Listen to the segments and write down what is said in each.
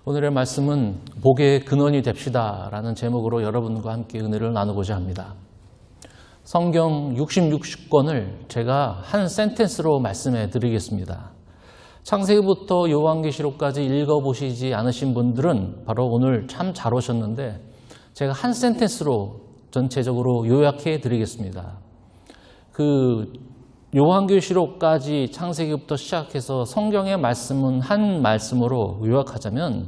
오늘의 말씀은 복의 근원이 됩시다 라는 제목으로 여러분과 함께 은혜를 나누고자 합니다. 성경 66권을 제가 한 센텐스로 말씀해 드리겠습니다. 창세기부터 요한계시록까지 읽어보시지 않으신 분들은 바로 오늘 참 잘 오셨는데 제가 한 센텐스로 전체적으로 요약해 드리겠습니다. 요한계시록까지 창세기부터 시작해서 성경의 말씀은 한 말씀으로 요약하자면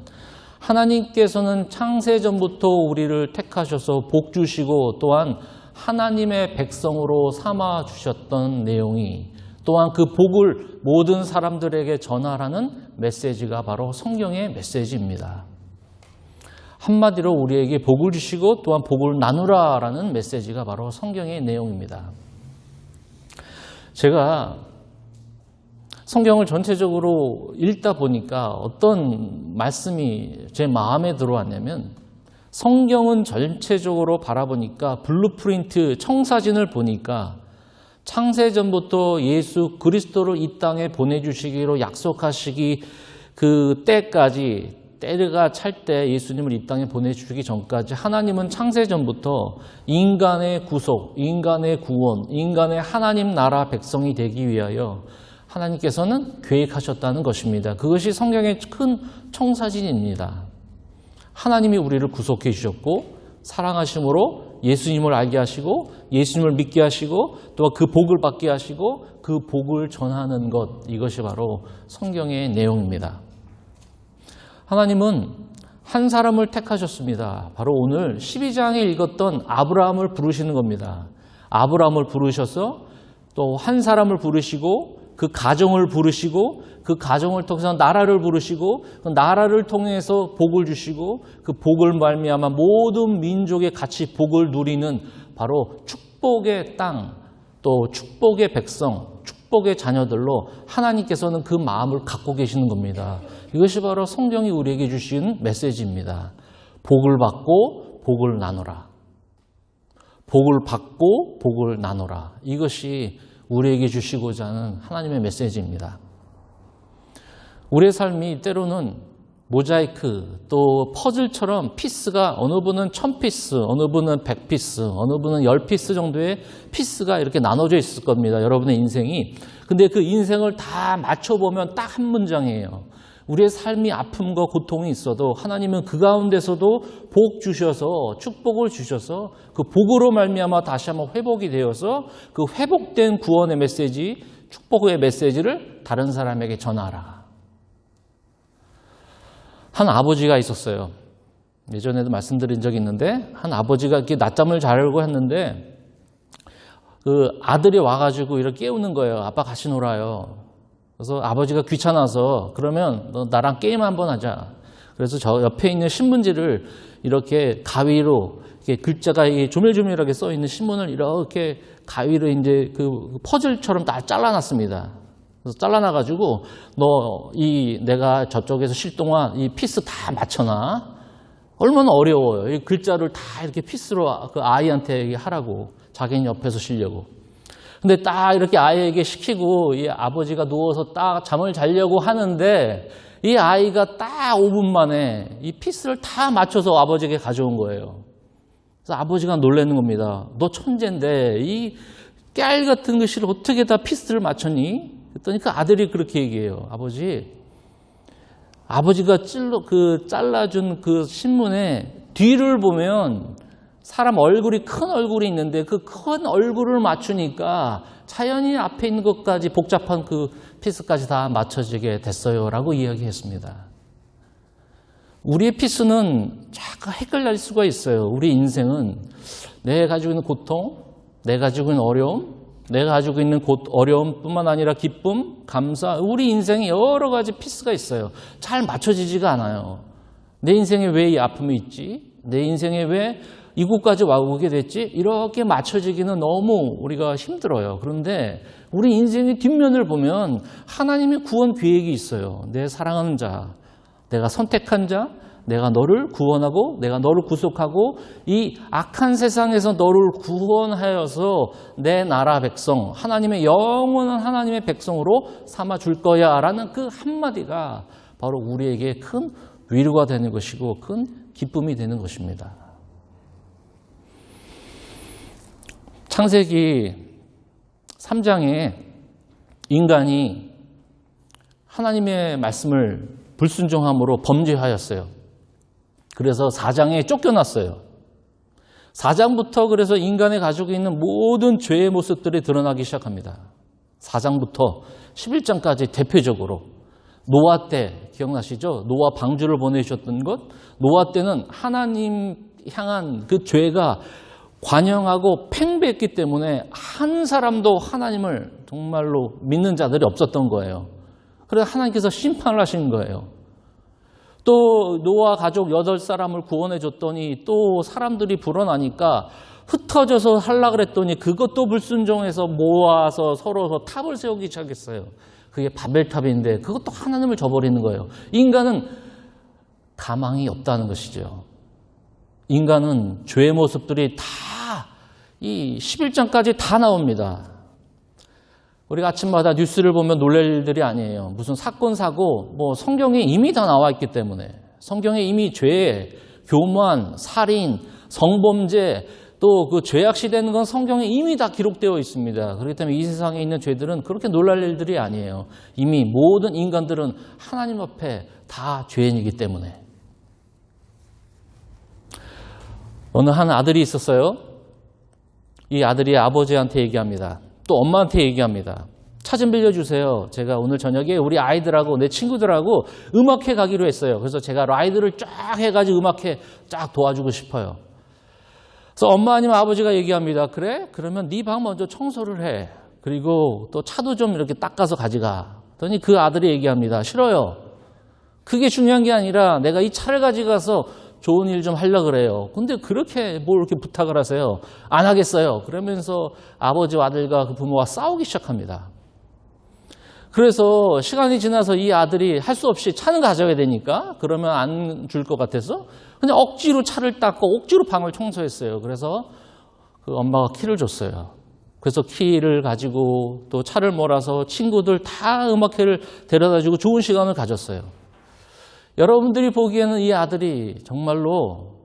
하나님께서는 창세전부터 우리를 택하셔서 복 주시고 또한 하나님의 백성으로 삼아 주셨던 내용이 또한 그 복을 모든 사람들에게 전하라는 메시지가 바로 성경의 메시지입니다. 한마디로 우리에게 복을 주시고 또한 복을 나누라라는 메시지가 바로 성경의 내용입니다. 제가 성경을 전체적으로 읽다 보니까 어떤 말씀이 제 마음에 들어왔냐면 성경은 전체적으로 바라보니까 블루프린트 청사진을 보니까 창세전부터 예수 그리스도를 이 땅에 보내주시기로 약속하시기 그 때까지 때가 찰 때 예수님을 이 땅에 보내주시기 전까지 하나님은 창세전부터 인간의 구속, 인간의 구원, 인간의 하나님 나라 백성이 되기 위하여 하나님께서는 계획하셨다는 것입니다. 그것이 성경의 큰 청사진입니다. 하나님이 우리를 구속해 주셨고 사랑하심으로 예수님을 알게 하시고 예수님을 믿게 하시고 또 그 복을 받게 하시고 그 복을 전하는 것, 이것이 바로 성경의 내용입니다. 하나님은 한 사람을 택하셨습니다. 바로 오늘 12장에 읽었던 아브라함을 부르시는 겁니다. 아브라함을 부르셔서 또 한 사람을 부르시고 그 가정을 부르시고 그 가정을 통해서 나라를 부르시고 그 나라를 통해서 복을 주시고 그 복을 말미암아 모든 민족에 같이 복을 누리는 바로 축복의 땅, 또 축복의 백성, 축복의 자녀들로 하나님께서는 그 마음을 갖고 계시는 겁니다. 이것이 바로 성경이 우리에게 주신 메시지입니다. 복을 받고 복을 나누라. 복을 받고 복을 나누라. 이것이 우리에게 주시고자 하는 하나님의 메시지입니다. 우리의 삶이 때로는 모자이크 또 퍼즐처럼 피스가 어느 분은 1000피스, 어느 분은 100피스, 어느 분은 10피스 정도의 피스가 이렇게 나눠져 있을 겁니다. 여러분의 인생이. 근데 그 인생을 다 맞춰보면 딱 한 문장이에요. 우리의 삶이 아픔과 고통이 있어도 하나님은 그 가운데서도 복 주셔서 축복을 주셔서 그 복으로 말미암아 다시 한번 회복이 되어서 그 회복된 구원의 메시지, 축복의 메시지를 다른 사람에게 전하라. 한 아버지가 있었어요. 예전에도 말씀드린 적이 있는데 한 아버지가 이렇게 낮잠을 자려고 했는데 그 아들이 와가지고 이렇게 깨우는 거예요. 아빠 같이 놀아요. 그래서 아버지가 귀찮아서 그러면 너 나랑 게임 한번 하자. 그래서 저 옆에 있는 신문지를 이렇게 가위로 이렇게 글자가 조밀조밀하게 써 있는 신문을 이렇게 가위로 이제 그 퍼즐처럼 다 잘라놨습니다. 그래서 잘라놔가지고 내가 저쪽에서 쉴 동안 이 피스 다 맞춰놔. 얼마나 어려워요. 이 글자를 다 이렇게 피스로 그 아이한테 하라고. 자기는 옆에서 쉬려고. 근데 딱 이렇게 아이에게 시키고 이 아버지가 누워서 딱 잠을 자려고 하는데 이 아이가 딱 5분 만에 이 피스를 다 맞춰서 아버지에게 가져온 거예요. 그래서 아버지가 놀라는 겁니다. 너 천재인데 이 깨알 같은 글씨를 어떻게 다 피스를 맞췄니? 그랬더니 그 아들이 그렇게 얘기해요. 아버지가 잘라준 그 신문에 뒤를 보면 사람 얼굴이 큰 얼굴이 있는데 그 큰 얼굴을 맞추니까 자연히 앞에 있는 것까지 복잡한 그 피스까지 다 맞춰지게 됐어요 라고 이야기했습니다. 우리의 피스는 자꾸 헷갈릴 수가 있어요. 우리 인생은 내가 가지고 있는 고통, 내가 가지고 있는 어려움, 내가 가지고 있는 어려움뿐만 아니라 기쁨, 감사, 우리 인생에 여러 가지 피스가 있어요. 잘 맞춰지지가 않아요. 내 인생에 왜 이 아픔이 있지? 내 인생에 왜 이곳까지 와오게 됐지? 이렇게 맞춰지기는 너무 우리가 힘들어요. 그런데 우리 인생의 뒷면을 보면 하나님의 구원 계획이 있어요. 내 사랑하는 자, 내가 선택한 자, 내가 너를 구원하고 내가 너를 구속하고 이 악한 세상에서 너를 구원하여서 내 나라 백성, 하나님의 영원한 하나님의 백성으로 삼아줄 거야 라는 그 한마디가 바로 우리에게 큰 위로가 되는 것이고 큰 기쁨이 되는 것입니다. 창세기 3장에 인간이 하나님의 말씀을 불순종함으로 범죄하였어요. 그래서 4장에 쫓겨났어요. 4장부터 그래서 인간의 가지고 있는 모든 죄의 모습들이 드러나기 시작합니다. 4장부터 11장까지 대표적으로 노아 때 기억나시죠? 노아 방주를 보내주셨던 것. 노아 때는 하나님 향한 그 죄가 관영하고 팽배했기 때문에 한 사람도 하나님을 정말로 믿는 자들이 없었던 거예요. 그래서 하나님께서 심판을 하신 거예요. 또 노아 가족 8사람을 구원해 줬더니 또 사람들이 불어나니까 흩어져서 하려고 그랬더니 그것도 불순종해서 모아서 서로 탑을 세우기 시작했어요. 그게 바벨탑인데 그것도 하나님을 저버리는 거예요. 인간은 가망이 없다는 것이죠. 인간은 죄의 모습들이 다 이 11장까지 다 나옵니다. 우리가 아침마다 뉴스를 보면 놀랄 일들이 아니에요. 무슨 사건, 사고, 성경에 이미 다 나와 있기 때문에 성경에 이미 죄, 교만, 살인, 성범죄 또 그 죄악시되는 건 성경에 이미 다 기록되어 있습니다. 그렇기 때문에 이 세상에 있는 죄들은 그렇게 놀랄 일들이 아니에요. 이미 모든 인간들은 하나님 앞에 다 죄인이기 때문에. 어느 한 아들이 있었어요. 이 아들이 아버지한테 얘기합니다. 또 엄마한테 얘기합니다. 차 좀 빌려주세요. 제가 오늘 저녁에 우리 아이들하고 내 친구들하고 음악회 가기로 했어요. 그래서 제가 라이드를 쫙 해가지고 음악회 쫙 도와주고 싶어요. 그래서 엄마 아니면 아버지가 얘기합니다. 그래? 그러면 네 방 먼저 청소를 해. 그리고 또 차도 좀 이렇게 닦아서 가져가. 그랬더니 그 아들이 얘기합니다. 싫어요. 그게 중요한 게 아니라 내가 이 차를 가져가서 좋은 일 좀 하려고 그래요. 근데 그렇게 뭘 이렇게 부탁을 하세요? 안 하겠어요. 그러면서 아버지와 아들과 그 부모가 싸우기 시작합니다. 그래서 시간이 지나서 이 아들이 할 수 없이 차는 가져야 되니까 그러면 안 줄 것 같아서 그냥 억지로 차를 닦고 억지로 방을 청소했어요. 그래서 그 엄마가 키를 줬어요. 그래서 키를 가지고 또 차를 몰아서 친구들 다 음악회를 데려다주고 좋은 시간을 가졌어요. 여러분들이 보기에는 이 아들이 정말로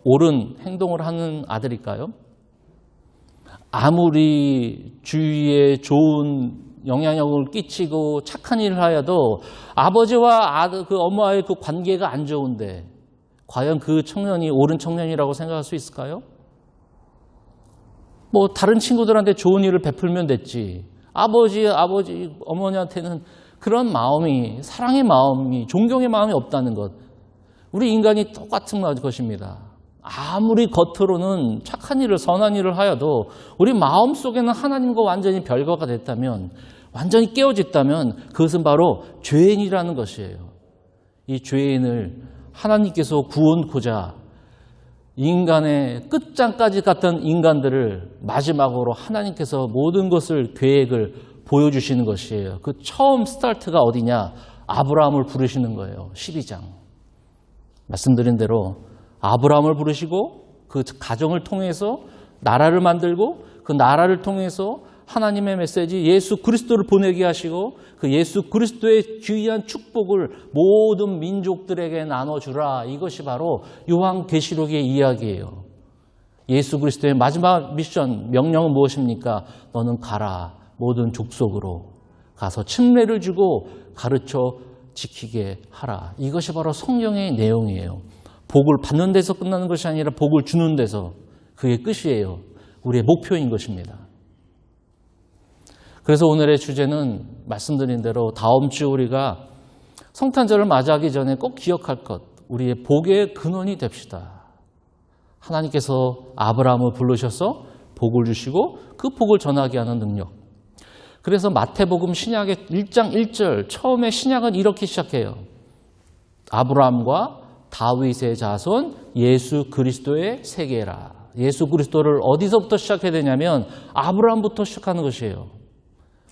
옳은 행동을 하는 아들일까요? 아무리 주위에 좋은 영향력을 끼치고 착한 일을 하여도 아버지와 아들, 그 엄마의 그 관계가 안 좋은데 과연 그 청년이 옳은 청년이라고 생각할 수 있을까요? 다른 친구들한테 좋은 일을 베풀면 됐지. 아버지, 어머니한테는 그런 마음이, 사랑의 마음이, 존경의 마음이 없다는 것. 우리 인간이 똑같은 것입니다. 아무리 겉으로는 착한 일을, 선한 일을 하여도 우리 마음속에는 하나님과 완전히 별거가 됐다면, 완전히 깨어졌다면 그것은 바로 죄인이라는 것이에요. 이 죄인을 하나님께서 구원코자 인간의 끝장까지 갔던 인간들을 마지막으로 하나님께서 모든 것을 계획을 보여주시는 것이에요. 그 처음 스타트가 어디냐? 아브라함을 부르시는 거예요. 12장. 말씀드린 대로 아브라함을 부르시고 그 가정을 통해서 나라를 만들고 그 나라를 통해서 하나님의 메시지 예수 그리스도를 보내게 하시고 그 예수 그리스도의 귀한 축복을 모든 민족들에게 나눠주라. 이것이 바로 요한계시록의 이야기예요. 예수 그리스도의 마지막 미션, 명령은 무엇입니까? 너는 가라. 모든 족속으로 가서 침례를 주고 가르쳐 지키게 하라. 이것이 바로 성경의 내용이에요. 복을 받는 데서 끝나는 것이 아니라 복을 주는 데서 그게 끝이에요. 우리의 목표인 것입니다. 그래서 오늘의 주제는 말씀드린 대로 다음 주 우리가 성탄절을 맞이하기 전에 꼭 기억할 것, 우리의 복의 근원이 됩시다. 하나님께서 아브라함을 부르셔서 복을 주시고 그 복을 전하게 하는 능력. 그래서 마태복음 신약의 1장 1절 처음에 신약은 이렇게 시작해요. 아브라함과 다윗의 자손 예수 그리스도의 세계라. 예수 그리스도를 어디서부터 시작해야 되냐면 아브라함부터 시작하는 것이에요.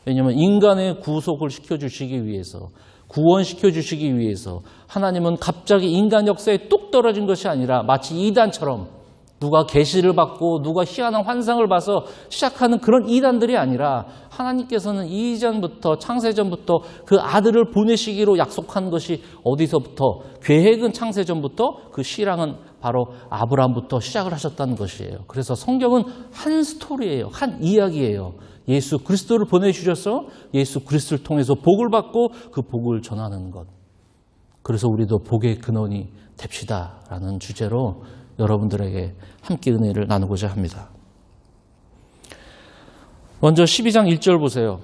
왜냐하면 인간의 구속을 시켜주시기 위해서, 구원시켜주시기 위해서 하나님은 갑자기 인간 역사에 뚝 떨어진 것이 아니라 마치 이단처럼 누가 계시를 받고 누가 희한한 환상을 봐서 시작하는 그런 이단들이 아니라 하나님께서는 이전부터 창세전부터 그 아들을 보내시기로 약속한 것이 어디서부터 계획은 창세전부터 그 실황은 바로 아브라함부터 시작을 하셨다는 것이에요. 그래서 성경은 한 스토리예요. 한 이야기예요. 예수 그리스도를 보내주셔서 예수 그리스도를 통해서 복을 받고 그 복을 전하는 것. 그래서 우리도 복의 근원이 됩시다라는 주제로 여러분들에게 함께 은혜를 나누고자 합니다. 먼저 12장 1절 보세요.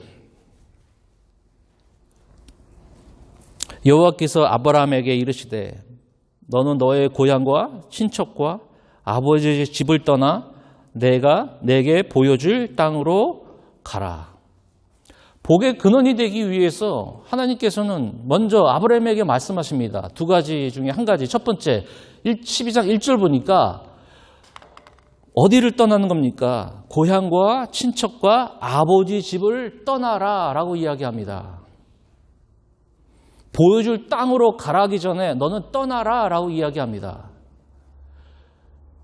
여호와께서 아브라함에게 이르시되 너는 너의 고향과 친척과 아버지의 집을 떠나 내가 내게 보여줄 땅으로 가라. 복의 근원이 되기 위해서 하나님께서는 먼저 아브라함에게 말씀하십니다. 두 가지 중에 한 가지. 첫 번째 12장 1절 보니까 어디를 떠나는 겁니까? 고향과 친척과 아버지 집을 떠나라 라고 이야기합니다. 보여줄 땅으로 가라기 전에 너는 떠나라 라고 이야기합니다.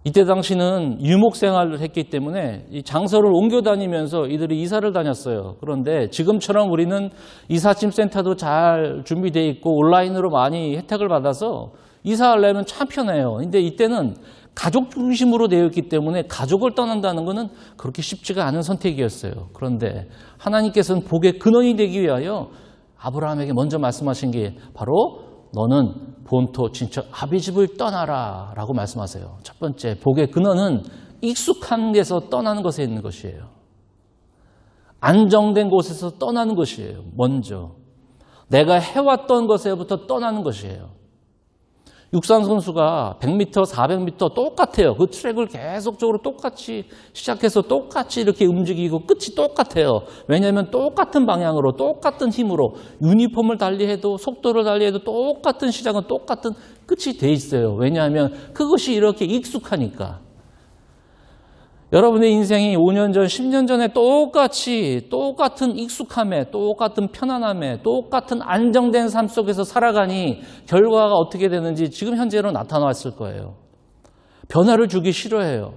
이때 당시는 유목 생활을 했기 때문에 이 장소를 옮겨 다니면서 이들이 이사를 다녔어요. 그런데 지금처럼 우리는 이사짐 센터도 잘 준비되어 있고 온라인으로 많이 혜택을 받아서 이사하려면 참 편해요. 근데 이때는 가족 중심으로 되어 있기 때문에 가족을 떠난다는 것은 그렇게 쉽지가 않은 선택이었어요. 그런데 하나님께서는 복의 근원이 되기 위하여 아브라함에게 먼저 말씀하신 게 바로 너는 본토 친척 아비 집을 떠나라 라고 말씀하세요. 첫 번째 복의 근원은 익숙한 데서 떠나는 것에 있는 것이에요. 안정된 곳에서 떠나는 것이에요. 먼저 내가 해왔던 것에부터 떠나는 것이에요. 육상 선수가 100m, 400m 똑같아요. 그 트랙을 계속적으로 똑같이 시작해서 똑같이 이렇게 움직이고 끝이 똑같아요. 왜냐하면 똑같은 방향으로 똑같은 힘으로 유니폼을 달리해도 속도를 달리해도 똑같은 시작은 똑같은 끝이 돼 있어요. 왜냐하면 그것이 이렇게 익숙하니까. 여러분의 인생이 5년 전, 10년 전에 똑같은 익숙함에, 똑같은 편안함에, 똑같은 안정된 삶 속에서 살아가니 결과가 어떻게 되는지 지금 현재로 나타났을 거예요. 변화를 주기 싫어해요.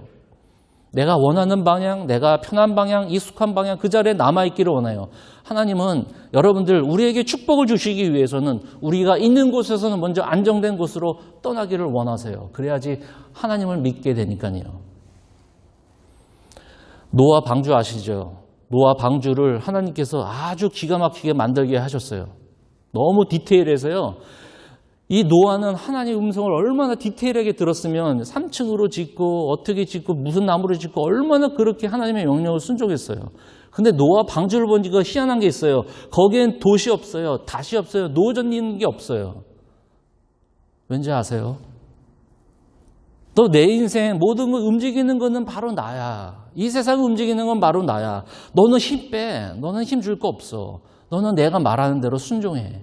내가 원하는 방향, 내가 편한 방향, 익숙한 방향 그 자리에 남아있기를 원해요. 하나님은 여러분들 우리에게 축복을 주시기 위해서는 우리가 있는 곳에서는 먼저 안정된 곳으로 떠나기를 원하세요. 그래야지 하나님을 믿게 되니까요. 노아 방주 아시죠? 노아 방주를 하나님께서 아주 기가 막히게 만들게 하셨어요. 너무 디테일해서요. 이 노아는 하나님의 음성을 얼마나 디테일하게 들었으면 3층으로 짓고 어떻게 짓고 무슨 나무로 짓고 얼마나 그렇게 하나님의 명령을 순종했어요. 근데 노아 방주를 보니까 희한한 게 있어요. 거기엔 돛이 없어요. 닷이 없어요. 노전 있는 게 없어요. 왠지 아세요? 너 내 인생 모든 걸 움직이는 거는 바로 나야. 이 세상을 움직이는 건 바로 나야. 너는 힘 빼. 너는 힘 줄 거 없어. 너는 내가 말하는 대로 순종해.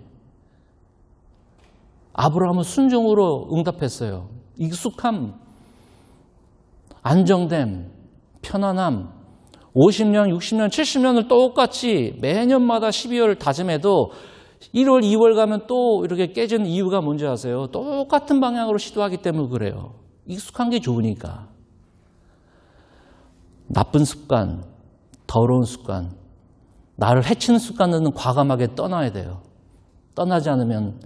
아브라함은 순종으로 응답했어요. 익숙함, 안정됨, 편안함, 50년, 60년, 70년을 똑같이 매년마다 12월 다짐해도 1월, 2월 가면 또 이렇게 깨지는 이유가 뭔지 아세요? 똑같은 방향으로 시도하기 때문에 그래요. 익숙한 게 좋으니까. 나쁜 습관, 더러운 습관, 나를 해치는 습관은 과감하게 떠나야 돼요. 떠나지 않으면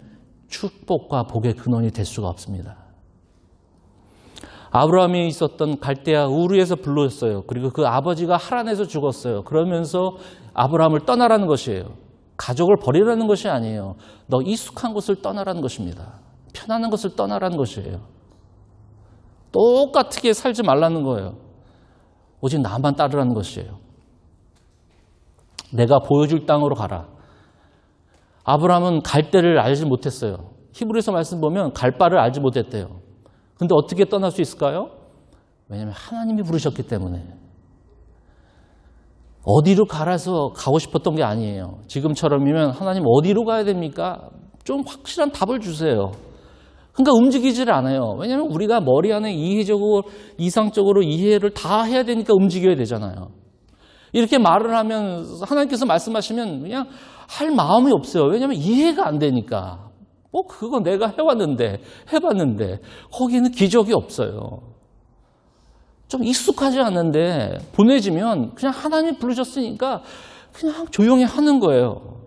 축복과 복의 근원이 될 수가 없습니다. 아브라함이 있었던 갈대아 우르에서 불렀어요. 그리고 그 아버지가 하란에서 죽었어요. 그러면서 아브라함을 떠나라는 것이에요. 가족을 버리라는 것이 아니에요. 너 익숙한 곳을 떠나라는 것입니다. 편안한 것을 떠나라는 것이에요. 똑같게 살지 말라는 거예요. 오직 나만 따르라는 것이에요. 내가 보여줄 땅으로 가라. 아브라함은 갈대를 알지 못했어요. 히브리서 말씀 보면 갈 바를 알지 못했대요. 근데 어떻게 떠날 수 있을까요? 왜냐하면 하나님이 부르셨기 때문에. 어디로 가라서 가고 싶었던 게 아니에요. 지금처럼이면 하나님 어디로 가야 됩니까? 좀 확실한 답을 주세요. 그러니까 움직이질 않아요. 왜냐하면 우리가 머리 안에 이해적으로, 이상적으로 이해를 다 해야 되니까 움직여야 되잖아요. 이렇게 말을 하면 하나님께서 말씀하시면 그냥 할 마음이 없어요. 왜냐하면 이해가 안 되니까. 그거 내가 해봤는데 거기에는 기적이 없어요. 좀 익숙하지 않은데 보내지면 그냥 하나님이 부르셨으니까 그냥 조용히 하는 거예요.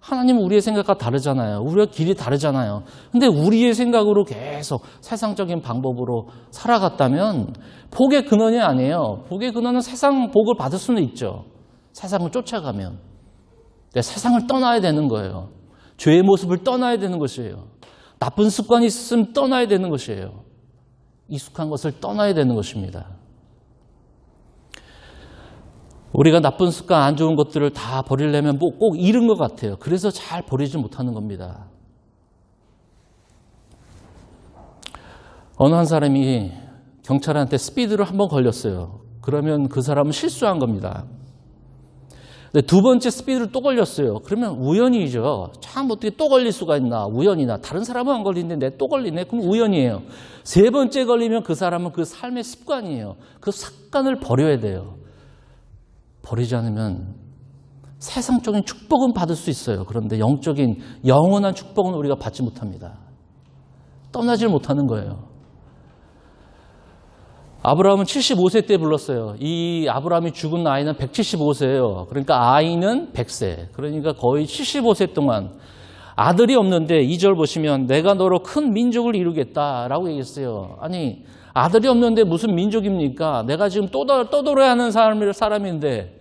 하나님은 우리의 생각과 다르잖아요. 우리가 길이 다르잖아요. 근데 우리의 생각으로 계속 세상적인 방법으로 살아갔다면 복의 근원이 아니에요. 복의 근원은 세상 복을 받을 수는 있죠. 세상을 쫓아가면. 근데 세상을 떠나야 되는 거예요. 죄의 모습을 떠나야 되는 것이에요. 나쁜 습관이 있으면 떠나야 되는 것이에요. 익숙한 것을 떠나야 되는 것입니다. 우리가 나쁜 습관, 안 좋은 것들을 다 버리려면 꼭 잃은 것 같아요. 그래서 잘 버리지 못하는 겁니다. 어느 한 사람이 경찰한테 스피드를 한번 걸렸어요. 그러면 그 사람은 실수한 겁니다. 근데 두 번째 스피드를 또 걸렸어요. 그러면 우연이죠. 참 어떻게 또 걸릴 수가 있나. 우연이나. 다른 사람은 안 걸리는데 내 또 걸리네. 그럼 우연이에요. 세 번째 걸리면 그 사람은 그 삶의 습관이에요. 그 습관을 버려야 돼요. 버리지 않으면 세상적인 축복은 받을 수 있어요. 그런데 영적인 영원한 축복은 우리가 받지 못합니다. 떠나질 못하는 거예요. 아브라함은 75세 때 불렀어요. 이 아브라함이 죽은 나이는 175세예요. 그러니까 아이는 100세. 그러니까 거의 75세 동안 아들이 없는데 2절 보시면 내가 너로 큰 민족을 이루겠다라고 얘기했어요. 아니 아들이 없는데 무슨 민족입니까? 내가 지금 떠돌아야 하는 사람인데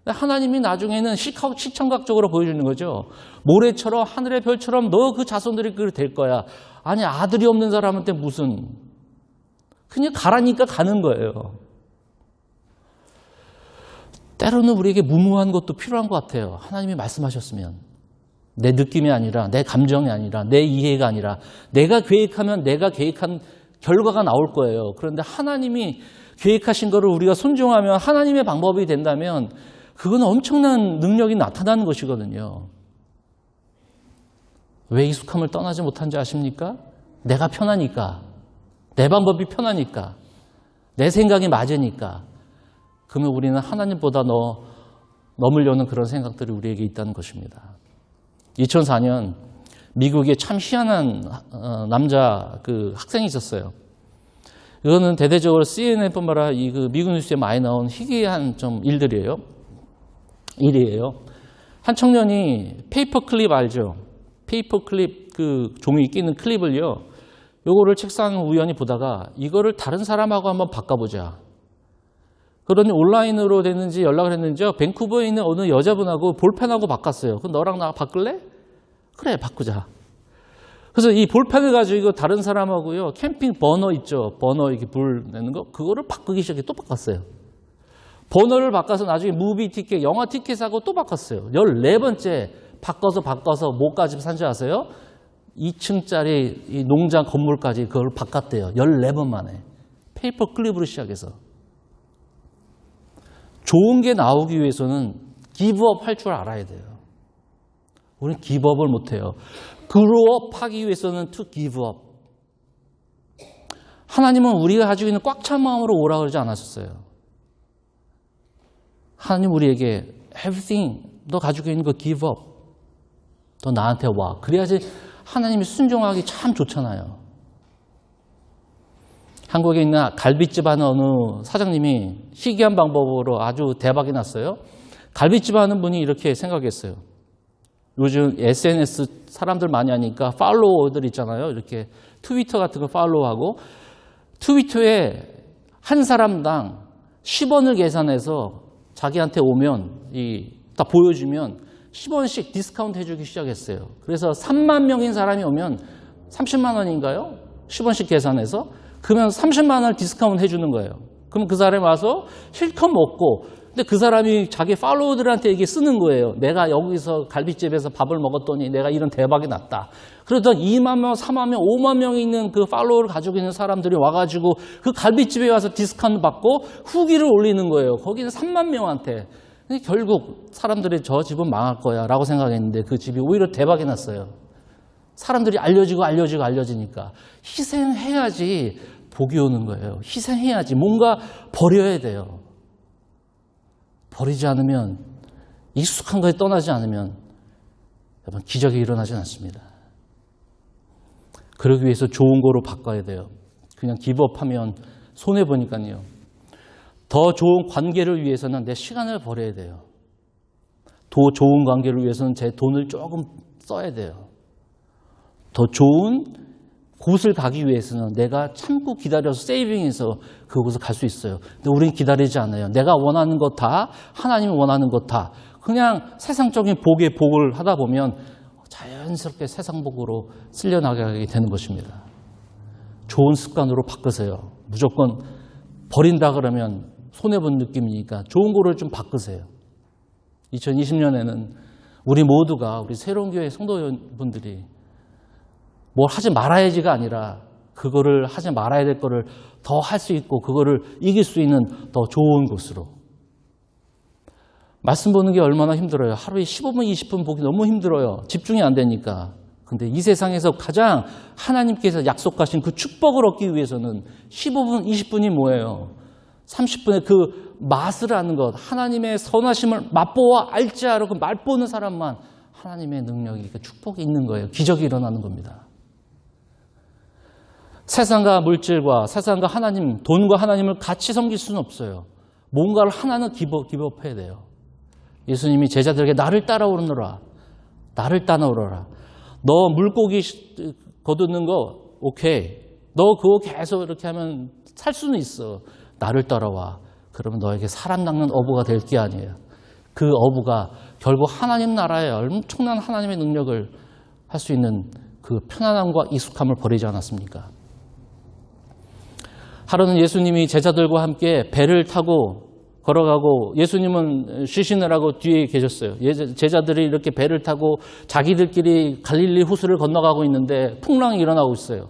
하나님이 나중에는 시청각적으로 보여주는 거죠. 모래처럼 하늘의 별처럼 너 그 자손들이 될 거야. 아니 아들이 없는 사람한테 무슨 그냥 가라니까 가는 거예요. 때로는 우리에게 무모한 것도 필요한 것 같아요. 하나님이 말씀하셨으면 내 느낌이 아니라 내 감정이 아니라 내 이해가 아니라 내가 계획하면 내가 계획한 결과가 나올 거예요. 그런데 하나님이 계획하신 거를 우리가 순종하면 하나님의 방법이 된다면 그건 엄청난 능력이 나타나는 것이거든요. 왜 익숙함을 떠나지 못한지 아십니까? 내가 편하니까. 내 방법이 편하니까. 내 생각이 맞으니까. 그러면 우리는 하나님보다 넘으려는 그런 생각들이 우리에게 있다는 것입니다. 2004년 미국에 참 희한한 남자 학생이 있었어요. 이거는 대대적으로 CNN뿐만 아니라 이 미국 뉴스에 많이 나온 희귀한 좀 일이에요. 한 청년이 페이퍼 클립 알죠? 페이퍼 클립 종이 끼는 클립을요. 요거를 책상 우연히 보다가 이거를 다른 사람하고 한번 바꿔보자. 그러니 온라인으로 됐는지 연락을 했는지요. 밴쿠버에 있는 어느 여자분하고 볼펜하고 바꿨어요. 그럼 너랑 나 바꿀래? 그래, 바꾸자. 그래서 이 볼펜을 가지고 이거 다른 사람하고요. 캠핑 버너 있죠. 버너 이렇게 불 내는 거. 그거를 바꾸기 시작해 또 바꿨어요. 버너를 바꿔서 나중에 무비 티켓, 영화 티켓하고 또 바꿨어요. 14번째 바꿔서 뭐까지 산지 아세요? 2층짜리 이 농장 건물까지 그걸 바꿨대요. 14번 만에. 페이퍼 클립으로 시작해서. 좋은 게 나오기 위해서는 기브업 할 줄 알아야 돼요. 우리는 기브업을 못해요. 그로업 하기 위해서는 to give up. 하나님은 우리가 가지고 있는 꽉 찬 마음으로 오라 그러지 않았었어요. 하나님 우리에게 everything 너 가지고 있는 거 give up. 너 나한테 와. 그래야지 하나님이 순종하기 참 좋잖아요. 한국에 있는 갈비집 하는 어느 사장님이 희귀한 방법으로 아주 대박이 났어요. 갈비집 하는 분이 이렇게 생각했어요. 요즘 SNS 사람들 많이 하니까 팔로워들 있잖아요. 이렇게 트위터 같은 거 팔로우하고 트위터에 한 사람당 10원을 계산해서 자기한테 오면 다 보여주면 10원씩 디스카운트 해주기 시작했어요. 그래서 3만 명인 사람이 오면 30만 원인가요? 10원씩 계산해서 그러면 30만 원을 디스카운트 해주는 거예요. 그럼 그 사람이 와서 실컷 먹고 근데 그 사람이 자기 팔로워들한테 이게 쓰는 거예요. 내가 여기서 갈비집에서 밥을 먹었더니 내가 이런 대박이 났다. 그러다 2만 명, 3만 명, 5만 명이 있는 그 팔로워를 가지고 있는 사람들이 와가지고 그 갈비집에 와서 디스카운트 받고 후기를 올리는 거예요. 거기는 3만 명한테. 근데 결국 사람들이 저 집은 망할 거야 라고 생각했는데 그 집이 오히려 대박이 났어요. 사람들이 알려지니까 희생해야지 복이 오는 거예요. 희생해야지 뭔가 버려야 돼요. 버리지 않으면 익숙한 것에 떠나지 않으면 여러분 기적이 일어나지 않습니다. 그러기 위해서 좋은 거로 바꿔야 돼요. 그냥 기브업하면 손해보니까요. 더 좋은 관계를 위해서는 내 시간을 버려야 돼요. 더 좋은 관계를 위해서는 제 돈을 조금 써야 돼요. 더 좋은 곳을 가기 위해서는 내가 참고 기다려서 세이빙해서 그곳을 갈 수 있어요. 근데 우리는 기다리지 않아요. 내가 원하는 것 다, 하나님이 원하는 것 다, 그냥 세상적인 복에 복을 하다 보면 자연스럽게 세상 복으로 쓸려나가게 되는 것입니다. 좋은 습관으로 바꾸세요. 무조건 버린다 그러면 손해본 느낌이니까 좋은 거를 좀 바꾸세요. 2020년에는 우리 모두가, 우리 새로운 교회 성도분들이 뭘 하지 말아야지가 아니라 그거를 하지 말아야 될 거를 더 할 수 있고 그거를 이길 수 있는 더 좋은 곳으로. 말씀 보는 게 얼마나 힘들어요. 하루에 15분, 20분 보기 너무 힘들어요. 집중이 안 되니까. 근데 이 세상에서 가장 하나님께서 약속하신 그 축복을 얻기 위해서는 15분, 20분이 뭐예요? 30분의 그 맛을 아는 것, 하나님의 선하심을 맛보아 알지하러 그 맛보는 사람만 하나님의 능력이, 그 축복이 있는 거예요. 기적이 일어나는 겁니다. 세상과 물질과 세상과 하나님, 돈과 하나님을 같이 섬길 수는 없어요. 뭔가를 하나는 기법해야 돼요. 예수님이 제자들에게 나를 따라오너라. 나를 따라오너라. 너 물고기 거두는 거 오케이. 너 그거 계속 이렇게 하면 살 수는 있어. 나를 따라와. 그러면 너에게 사람 낚는 어부가 될 게 아니에요. 그 어부가 결국 하나님 나라에 엄청난 하나님의 능력을 할 수 있는 그 편안함과 익숙함을 버리지 않았습니까? 하루는 예수님이 제자들과 함께 배를 타고 걸어가고 예수님은 쉬시느라고 뒤에 계셨어요. 제자들이 이렇게 배를 타고 자기들끼리 갈릴리 호수를 건너가고 있는데 풍랑이 일어나고 있어요.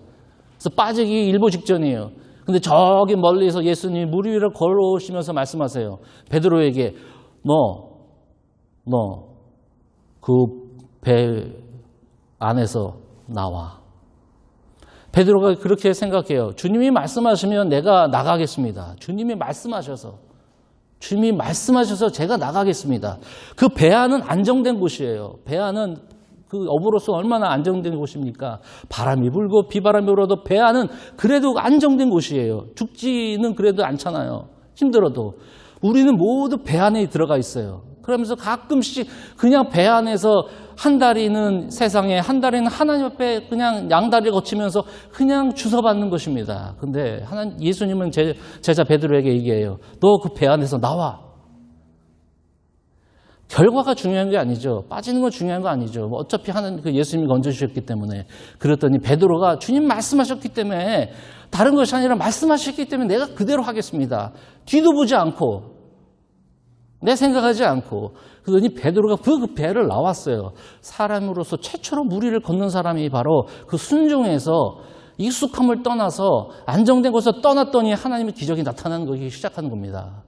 그래서 빠지기 일보 직전이에요. 근데 저기 멀리서 예수님이 물 위를 걸어오시면서 말씀하세요. 베드로에게 너 그 배 안에서 나와. 베드로가 그렇게 생각해요. 주님이 말씀하시면 내가 나가겠습니다. 주님이 말씀하셔서 제가 나가겠습니다. 그 배 안은 안정된 곳이에요. 배 안은 그 어부로서 얼마나 안정된 곳입니까? 바람이 불고 비바람이 불어도 배 안은 그래도 안정된 곳이에요. 죽지는 그래도 않잖아요. 힘들어도. 우리는 모두 배 안에 들어가 있어요. 그러면서 가끔씩 그냥 배 안에서 한 다리는 세상에, 한 다리는 하나님 앞에 그냥 양다리를 거치면서 그냥 주워받는 것입니다. 근데 예수님은 제자 베드로에게 얘기해요. 너 그 배 안에서 나와. 결과가 중요한 게 아니죠. 빠지는 건 중요한 거 아니죠. 어차피 그 예수님이 건져주셨기 때문에. 그랬더니 베드로가 주님 말씀하셨기 때문에, 다른 것이 아니라 말씀하셨기 때문에 내가 그대로 하겠습니다. 뒤도 보지 않고, 내 생각하지 않고. 그러더니 베드로가 그 배를 나왔어요. 사람으로서 최초로 물 위를 걷는 사람이 바로 그 순종에서 익숙함을 떠나서 안정된 곳에서 떠났더니 하나님의 기적이 나타나는 것이 시작하는 겁니다.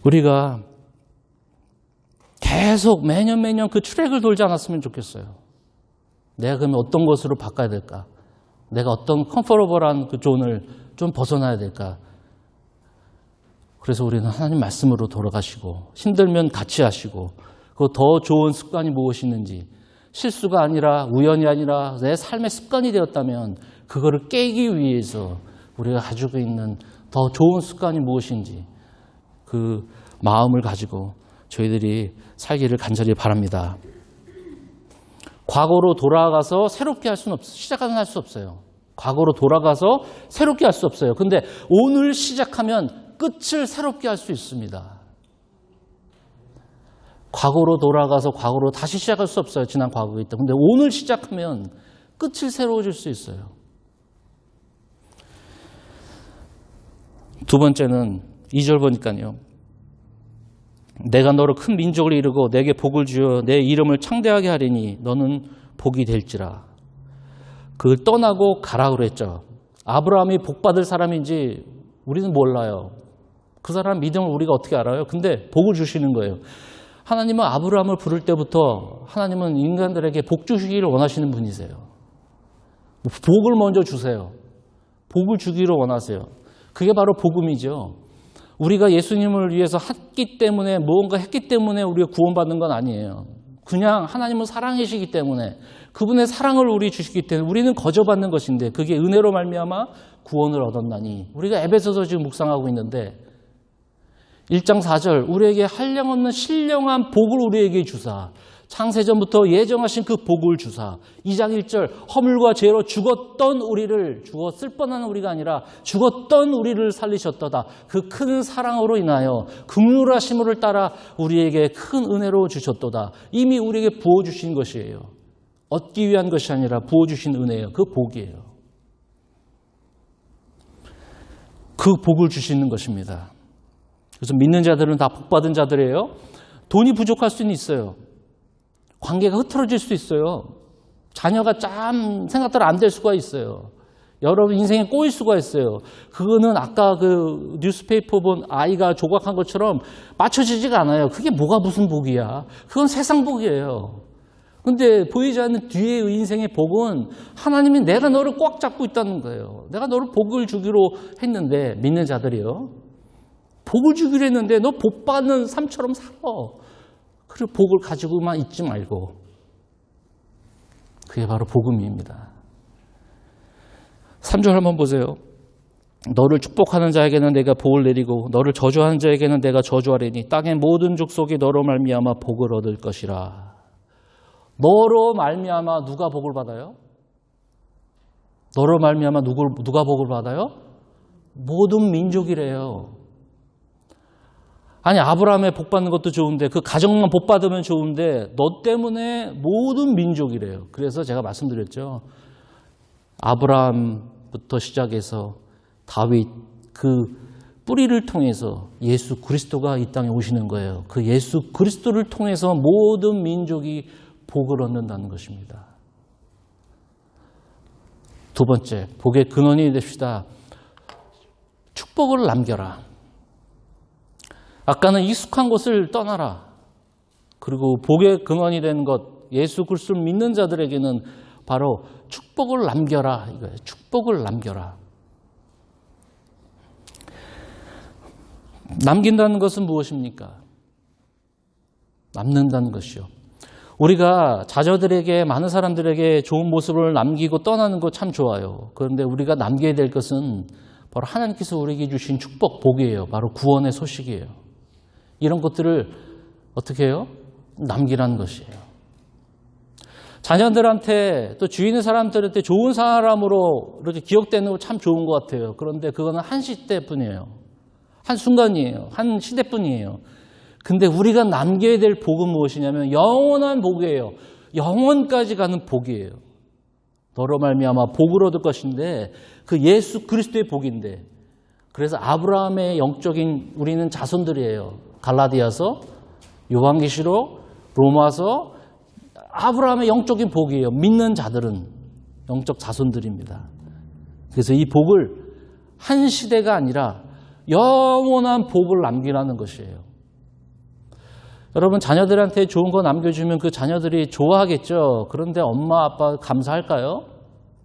우리가 계속 매년 그 트랙을 돌지 않았으면 좋겠어요. 내가 그러면 어떤 것으로 바꿔야 될까? 내가 어떤 컴포러블한 그 존을 좀 벗어나야 될까? 그래서 우리는 하나님 말씀으로 돌아가시고 힘들면 같이 하시고 그 더 좋은 습관이 무엇이 있는지, 실수가 아니라 우연이 아니라 내 삶의 습관이 되었다면 그거를 깨기 위해서 우리가 가지고 있는 더 좋은 습관이 무엇인지 그 마음을 가지고 저희들이 살기를 간절히 바랍니다. 과거로 돌아가서 새롭게 할 수는 없어요. 시작은 할 수 없어요. 과거로 돌아가서 새롭게 할 수 없어요. 근데 오늘 시작하면 끝을 새롭게 할 수 있습니다. 과거로 돌아가서 과거로 다시 시작할 수 없어요. 지난 과거이기 때문에. 근데 오늘 시작하면 끝을 새로워질 수 있어요. 두 번째는 2절 보니까요. 내가 너로 큰 민족을 이루고 내게 복을 주어 내 이름을 창대하게 하리니 너는 복이 될지라. 그걸 떠나고 가라 그랬죠. 아브라함이 복받을 사람인지 우리는 몰라요. 그 사람 믿음을 우리가 어떻게 알아요? 근데 복을 주시는 거예요. 하나님은 아브라함을 부를 때부터 하나님은 인간들에게 복 주시기를 원하시는 분이세요. 복을 먼저 주세요. 복을 주기를 원하세요. 그게 바로 복음이죠. 우리가 예수님을 위해서 했기 때문에, 무언가 했기 때문에 우리가 구원받는 건 아니에요. 그냥 하나님은 사랑이시기 때문에 그분의 사랑을 우리 주시기 때문에 우리는 거저받는 것인데 그게 은혜로 말미암아 구원을 얻었나니. 우리가 에베소서 지금 묵상하고 있는데 1장 4절 우리에게 한량없는 신령한 복을 우리에게 주사 창세전부터 예정하신 그 복을 주사 2장 1절 허물과 죄로 죽었던 우리를 죽었을 뻔한 우리가 아니라 죽었던 우리를 살리셨도다. 그 큰 사랑으로 인하여 긍휼하심을 따라 우리에게 큰 은혜로 주셨도다. 이미 우리에게 부어주신 것이에요. 얻기 위한 것이 아니라 부어주신 은혜예요. 그 복이에요. 그 복을 주시는 것입니다. 그래서 믿는 자들은 다 복받은 자들이에요. 돈이 부족할 수는 있어요. 관계가 흐트러질 수 있어요. 자녀가 참 생각대로 안 될 수가 있어요. 여러분 인생에 꼬일 수가 있어요. 그거는 아까 그 뉴스페이퍼 본 아이가 조각한 것처럼 맞춰지지가 않아요. 그게 뭐가 무슨 복이야. 그건 세상 복이에요. 근데 보이지 않는 뒤의 인생의 복은 하나님이 내가 너를 꽉 잡고 있다는 거예요. 내가 너를 복을 주기로 했는데 믿는 자들이요. 복을 주기로 했는데 너 복 받는 삶처럼 살아. 그리고 복을 가지고만 있지 말고. 그게 바로 복음입니다. 3절 한번 보세요. 너를 축복하는 자에게는 내가 복을 내리고 너를 저주하는 자에게는 내가 저주하리니 땅의 모든 족속이 너로 말미암아 복을 얻을 것이라. 너로 말미암아 누가 복을 받아요? 너로 말미암아 누가 복을 받아요? 모든 민족이래요. 아니 아브라함의 복 받는 것도 좋은데 그 가정만 복 받으면 좋은데 너 때문에 모든 민족이래요. 그래서 제가 말씀드렸죠. 아브라함부터 시작해서 다윗 그 뿌리를 통해서 예수 그리스도가 이 땅에 오시는 거예요. 그 예수 그리스도를 통해서 모든 민족이 복을 얻는다는 것입니다. 두 번째, 복의 근원이 됩시다. 축복을 남겨라. 아까는 익숙한 것을 떠나라. 그리고 복의 근원이 되는 것, 예수 그리스도를 믿는 자들에게는 바로 축복을 남겨라. 이거예요. 축복을 남겨라. 남긴다는 것은 무엇입니까? 남는다는 것이요. 우리가 자녀들에게 많은 사람들에게 좋은 모습을 남기고 떠나는 거 참 좋아요. 그런데 우리가 남겨야 될 것은 바로 하나님께서 우리에게 주신 축복, 복이에요. 바로 구원의 소식이에요. 이런 것들을 어떻게 해요? 남기라는 것이에요. 자녀들한테 또 주위 있는 사람들한테 좋은 사람으로 이렇게 기억되는 거 참 좋은 것 같아요. 그런데 그거는 한 시대뿐이에요. 한 순간이에요. 한 시대뿐이에요. 근데 우리가 남겨야 될 복은 무엇이냐면 영원한 복이에요. 영원까지 가는 복이에요. 너로 말미암아 복을 얻을 것인데 그 예수 그리스도의 복인데 그래서 아브라함의 영적인 우리는 자손들이에요. 갈라디아서, 요한계시록, 로마서 아브라함의 영적인 복이에요. 믿는 자들은 영적 자손들입니다. 그래서 이 복을 한 시대가 아니라 영원한 복을 남기라는 것이에요. 여러분 자녀들한테 좋은 거 남겨주면 그 자녀들이 좋아하겠죠. 그런데 엄마 아빠 감사할까요?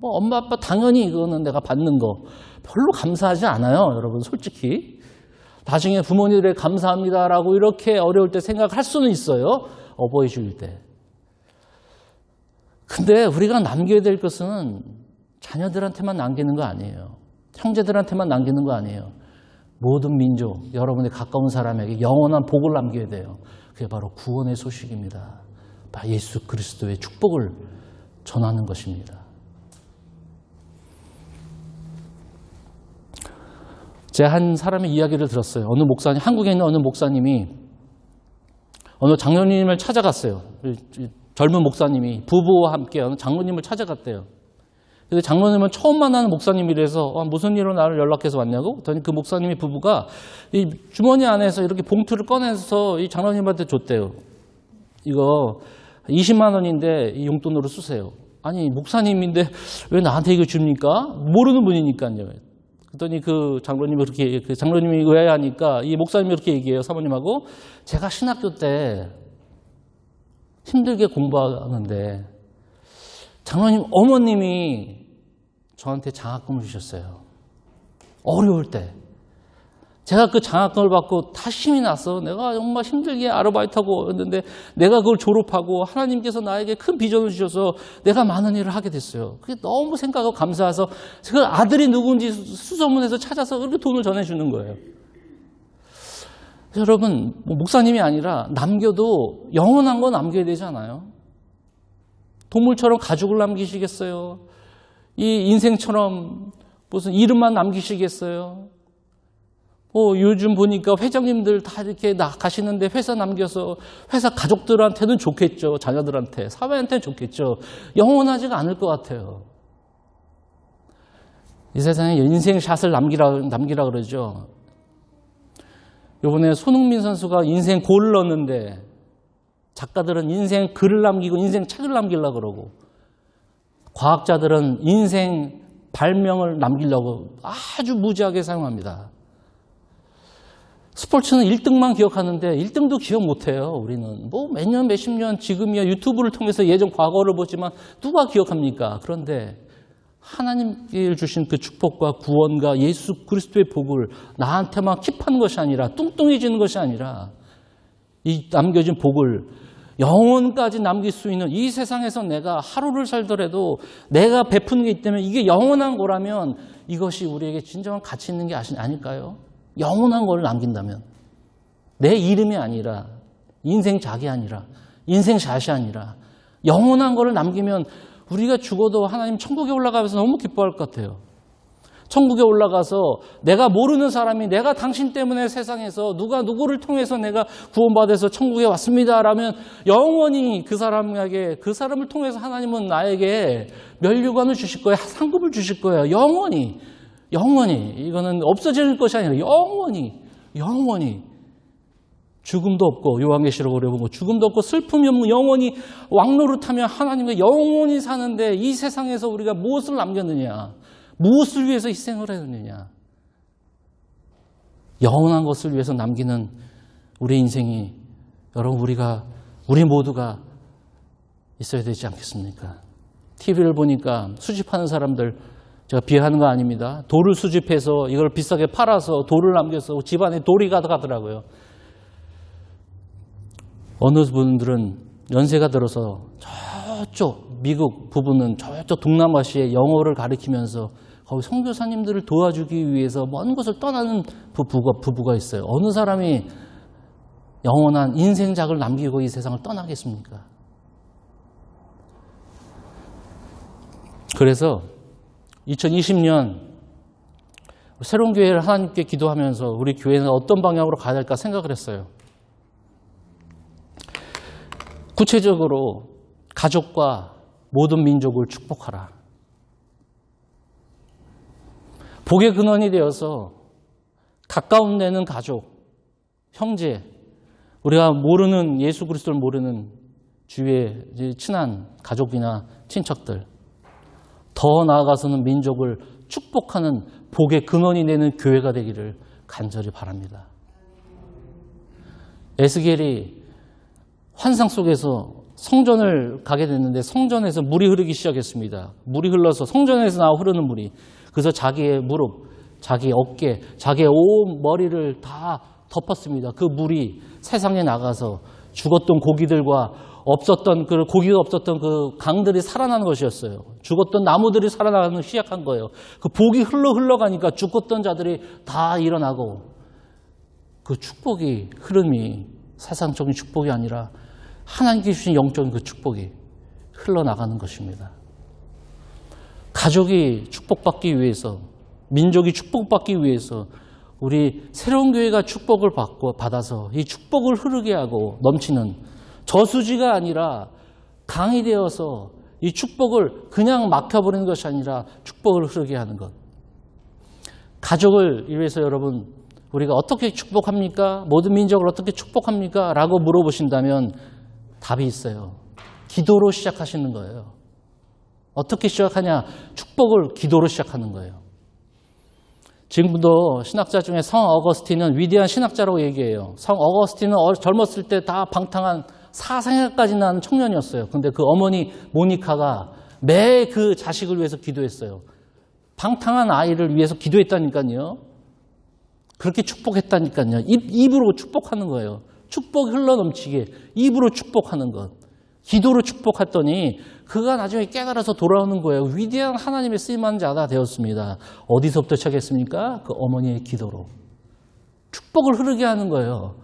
뭐 엄마 아빠 당연히 이거는 내가 받는 거 별로 감사하지 않아요. 여러분 솔직히. 나중에 부모님들에 감사합니다라고 이렇게 어려울 때 생각할 수는 있어요. 어버이 주일 때. 근데 우리가 남겨야 될 것은 자녀들한테만 남기는 거 아니에요. 형제들한테만 남기는 거 아니에요. 모든 민족, 여러분의 가까운 사람에게 영원한 복을 남겨야 돼요. 그게 바로 구원의 소식입니다. 바로 예수 그리스도의 축복을 전하는 것입니다. 제가 한 사람의 이야기를 들었어요. 어느 목사님, 한국에 있는 어느 목사님이 어느 장로님을 찾아갔어요. 젊은 목사님이 부부와 함께 어느 장로님을 찾아갔대요. 그래서 장로님은 처음 만나는 목사님이라서 무슨 일로 나를 연락해서 왔냐고? 그랬더니 그 목사님의 부부가 이 주머니 안에서 이렇게 봉투를 꺼내서 이 장로님한테 줬대요. 이거 20만 원인데 이 용돈으로 쓰세요. 아니 목사님인데 왜 나한테 이거 줍니까? 모르는 분이니까요. 그랬더니 그 장로님이 그렇게 그 장로님이 의아해하니까 이 목사님이 그렇게 얘기해요. 사모님하고 제가 신학교 때 힘들게 공부하는데 장로님 어머님이 저한테 장학금을 주셨어요. 어려울 때. 제가 그 장학금을 받고 다 힘이 나서 내가 정말 힘들게 아르바이트하고 했는데 내가 그걸 졸업하고 하나님께서 나에게 큰 비전을 주셔서 내가 많은 일을 하게 됐어요. 그게 너무 생각하고 감사해서 그 아들이 누군지 수소문해서 찾아서 그렇게 돈을 전해주는 거예요. 여러분, 목사님이 아니라 남겨도 영원한 거 남겨야 되잖아요. 동물처럼 가족을 남기시겠어요? 이 인생처럼 무슨 이름만 남기시겠어요? 요즘 보니까 회장님들 다 이렇게 가시는데 회사 남겨서 회사 가족들한테는 좋겠죠. 자녀들한테, 사회한테는 좋겠죠. 영원하지가 않을 것 같아요. 이 세상에 인생샷을 남기라 그러죠. 이번에 손흥민 선수가 인생 골을 넣었는데 작가들은 인생 글을 남기고 인생 책을 남기려고 그러고 과학자들은 인생 발명을 남기려고 아주 무지하게 사용합니다. 스포츠는 1등만 기억하는데 1등도 기억 못해요. 우리는 몇 년, 몇십 년 지금이야 유튜브를 통해서 예전 과거를 보지만 누가 기억합니까? 그런데 하나님께 주신 그 축복과 구원과 예수 그리스도의 복을 나한테만 킵하는 것이 아니라 뚱뚱해지는 것이 아니라 이 남겨진 복을 영원까지 남길 수 있는 이 세상에서 내가 하루를 살더라도 내가 베푸는 게 있다면 이게 영원한 거라면 이것이 우리에게 진정한 가치 있는 게 아닐까요? 영원한 걸 남긴다면 내 이름이 아니라 인생작이 아니라 인생샷이 아니라 영원한 거를 남기면 우리가 죽어도 하나님 천국에 올라가면서 너무 기뻐할 것 같아요. 천국에 올라가서 내가 모르는 사람이 내가 당신 때문에 세상에서 누가 누구를 통해서 내가 구원받아서 천국에 왔습니다라면 영원히 그 사람에게 그 사람을 통해서 하나님은 나에게 면류관을 주실 거예요. 상급을 주실 거예요. 영원히 이거는 없어질 것이 아니라 영원히 죽음도 없고 요한계시록으로 보고 죽음도 없고 슬픔이 없는 영원히 왕노릇하며 하나님과 영원히 사는데 이 세상에서 우리가 무엇을 남겼느냐? 무엇을 위해서 희생을 했느냐? 영원한 것을 위해서 남기는 우리 인생이 여러분 우리 모두가 있어야 되지 않겠습니까? TV를 보니까 수집하는 사람들 제가 비하하는 거 아닙니다. 돌을 수집해서 이걸 비싸게 팔아서 돌을 남겨서 집안에 돌이 가득하더라고요. 어느 분들은 연세가 들어서 저쪽 미국 부부는 저쪽 동남아시아의 영어를 가르치면서 거기 선교사님들을 도와주기 위해서 먼 곳을 떠나는 부부가 있어요. 어느 사람이 영원한 인생작을 남기고 이 세상을 떠나겠습니까? 그래서 2020년 새로운 교회를 하나님께 기도하면서 우리 교회는 어떤 방향으로 가야 될까 생각을 했어요. 구체적으로 가족과 모든 민족을 축복하라. 복의 근원이 되어서 가까운 데는 가족, 형제, 우리가 모르는 예수 그리스도를 모르는 주위의 친한 가족이나 친척들, 더 나아가서는 민족을 축복하는 복의 근원이 되는 교회가 되기를 간절히 바랍니다. 에스겔이 환상 속에서 성전을 가게 됐는데 성전에서 물이 흐르기 시작했습니다. 물이 흘러서 성전에서 흐르는 물이 그래서 자기의 무릎, 자기 어깨, 자기의 온 머리를 다 덮었습니다. 그 물이 세상에 나가서 죽었던 고기들과 고기가 없었던 그 강들이 살아나는 것이었어요. 죽었던 나무들이 살아나가는 시작한 거예요. 그 복이 흘러가니까 죽었던 자들이 다 일어나고 그 축복이 흐름이 세상적인 축복이 아니라 하나님께 주신 영적인 그 축복이 흘러나가는 것입니다. 가족이 축복받기 위해서, 민족이 축복받기 위해서 우리 새로운 교회가 축복을 받아서 이 축복을 흐르게 하고 넘치는 저수지가 아니라 강이 되어서 이 축복을 그냥 막혀버리는 것이 아니라 축복을 흐르게 하는 것. 가족을 위해서 여러분 우리가 어떻게 축복합니까? 모든 민족을 어떻게 축복합니까? 라고 물어보신다면 답이 있어요. 기도로 시작하시는 거예요. 어떻게 시작하냐? 축복을 기도로 시작하는 거예요. 지금도 신학자 중에 성 어거스틴은 위대한 신학자라고 얘기해요. 성 어거스틴은 젊었을 때 다 방탕한 사생아까지 낳은 청년이었어요. 근데 그 어머니 모니카가 매 그 자식을 위해서 기도했어요. 방탕한 아이를 위해서 기도했다니까요. 그렇게 축복했다니까요. 입으로 축복하는 거예요. 축복이 흘러넘치게 입으로 축복하는 것. 기도로 축복했더니 그가 나중에 깨달아서 돌아오는 거예요. 위대한 하나님의 쓰임받는 자가 되었습니다. 어디서부터 시작했습니까? 그 어머니의 기도로. 축복을 흐르게 하는 거예요.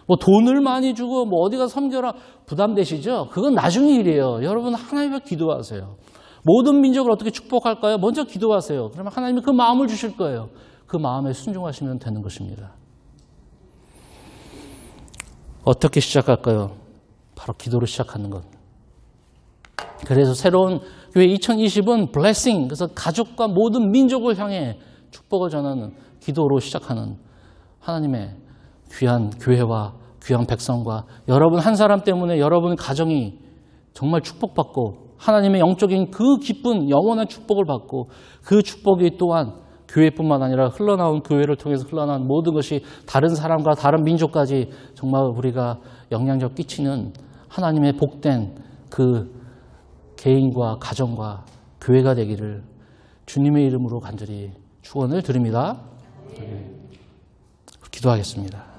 뭐 돈을 많이 주고 뭐 어디 가서 섬겨라 부담되시죠? 그건 나중에 일이에요. 여러분 하나님 앞에 기도하세요. 모든 민족을 어떻게 축복할까요? 먼저 기도하세요. 그러면 하나님이 그 마음을 주실 거예요. 그 마음에 순종하시면 되는 것입니다. 어떻게 시작할까요? 바로 기도로 시작하는 것. 그래서 새로운 교회 2020은 블레싱, 그래서 가족과 모든 민족을 향해 축복을 전하는 기도로 시작하는 하나님의 귀한 교회와 귀한 백성과 여러분 한 사람 때문에 여러분 가정이 정말 축복받고 하나님의 영적인 그 기쁜 영원한 축복을 받고 그 축복이 또한 교회뿐만 아니라 흘러나온 교회를 통해서 흘러나온 모든 것이 다른 사람과 다른 민족까지 정말 우리가 영향력 끼치는 하나님의 복된 그 개인과 가정과 교회가 되기를 주님의 이름으로 간절히 축원을 드립니다. 기도하겠습니다.